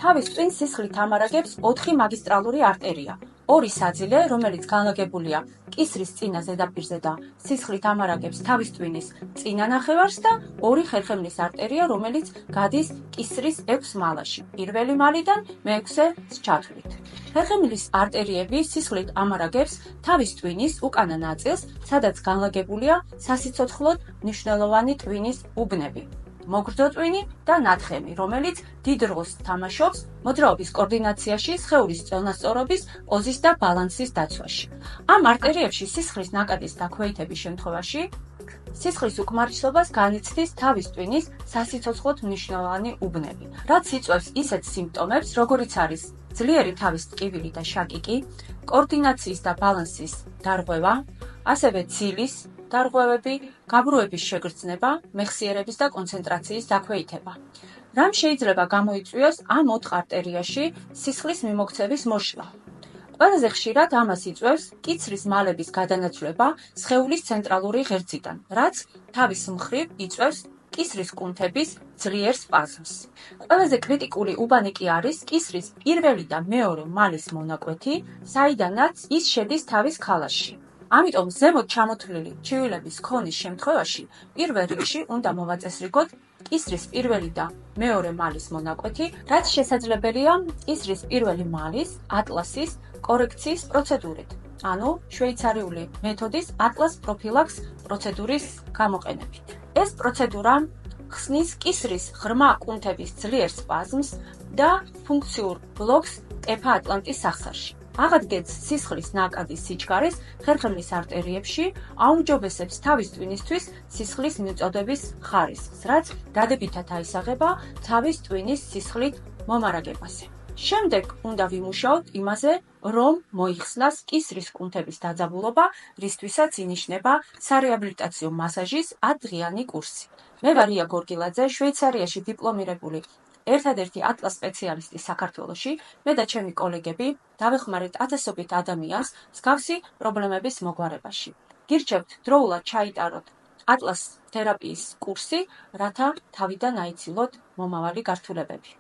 თავის წინ სისხლით ამარაგებს 4 მაგისტრალური არტერია. 2 საძილე, რომელიც განლაგებულია კისრის წინა ზედაპირზე და სისხლით ამარაგებს თავის ტვინის წინა ნახევარს და 2 ხერხემლის არტერია, რომელიც გადის კისრის 6 მალაში, პირველი მალიდან მე-6 ჩათვლით. ხერხემლის არტერიები სისხლით ამარაგებს თავის ტვინის უკანა ნაწილს, სადაც განლაგებულია სასიცოცხლოდ მნიშვნელოვანი ტვინის უბნები. მოგრძო ტვინი და ნათხემი, რომელიც დიდ როლს თამაშობს მოძრაობის კოორდინაციაში, სხეულის წონასწორობის, პოზის და ბალანსის დაცვაში. ამ არტერიებში სისხლის ნაკადის დაქვეითების შემთხვევაში სისხლის უკმარისობას განიცდის თავის ტვინის სასიცოცხლოდ მნიშვნელოვანი უბნები, რაც იწვევს ისეთ სიმპტომებს, როგორიც არის ძლიერი თავის ტკივილი და შაკიკი, კოორდინაციის და ბალანსის დარღვევა, ასევე ცილის დარღვევები, გაბრუების შეგრძნება, მეხსიერების და კონცენტრაციის დაქვეითება. რამ შეიძლება გამოიწვიოს ამ 4 არტერიაში სისხლის მიმოქცევის მოშლა? ყველაზე ხშირად ამას იწვევს კიცრის მალების გადანაცვლება სხეულის ცენტრალური ღერძიდან, რაც თავის მხრივ იწვევს კისრის კუნთების ძლიერ სპაზმს. ყველაზე კრიტიკული უბანი კი არის კისრის პირველი და მეორე მალის მონაკვეთი, საიდანაც ის შედის თავის ქალაში. ამიტომ ზემოთ ჩამოთვლილი ჩივილების ქონის შემთხვევაში პირველ რიგში უნდა მოვაწესრიგოთ კისრის პირველი და მეორე მალის მონაკვეთი, რაც შესაძლებელია კისრის პირველი მალის ატლასის კორექციის პროცედურით, ანუ შვეიცარიული მეთოდის ატლას პროფილაქს პროცედურის გამოყენებით. ეს პროცედურა ხსნის კისრის ღრმა კუნთების ძლიერ სპაზმს და ფუნქციურ ბლოკს ტეფა-ატლანტის სახსარში. აღადგენს სისხლის ნაკადის სიჩქარეს ხერხემლის არტერიებში, აუმჯობესებს თავის ტვინისთვის სისხლის მიწოდების ხარისხს, რაც დადებითად აისაღება თავის ტვინის სისხლით მომარაგებაზე. შემდეგ უნდა ვიმუშაოთ იმაზე, რომ მოიხსნას კისრის კუნთების დაძაბულობა, რისთვისაც ინიშნება სარეაბილიტაციო მასაჟის 10 დღიანი კურსი. მე ვარ ია გორგილაძე, შვეიცარიაში დიპლომირებული ერთადერთი ატლას სპეციალისტი საქართველოში. მე და ჩემი კოლეგები დავეხმარეთ ათასობით ადამიანს მსგავსი პრობლემების მოგვარებაში. გირჩევთ დროულად ჩაიტაროთ ატლას თერაპიის კურსი, რათა თავიდან აიცილოთ მომავალი გართულებები.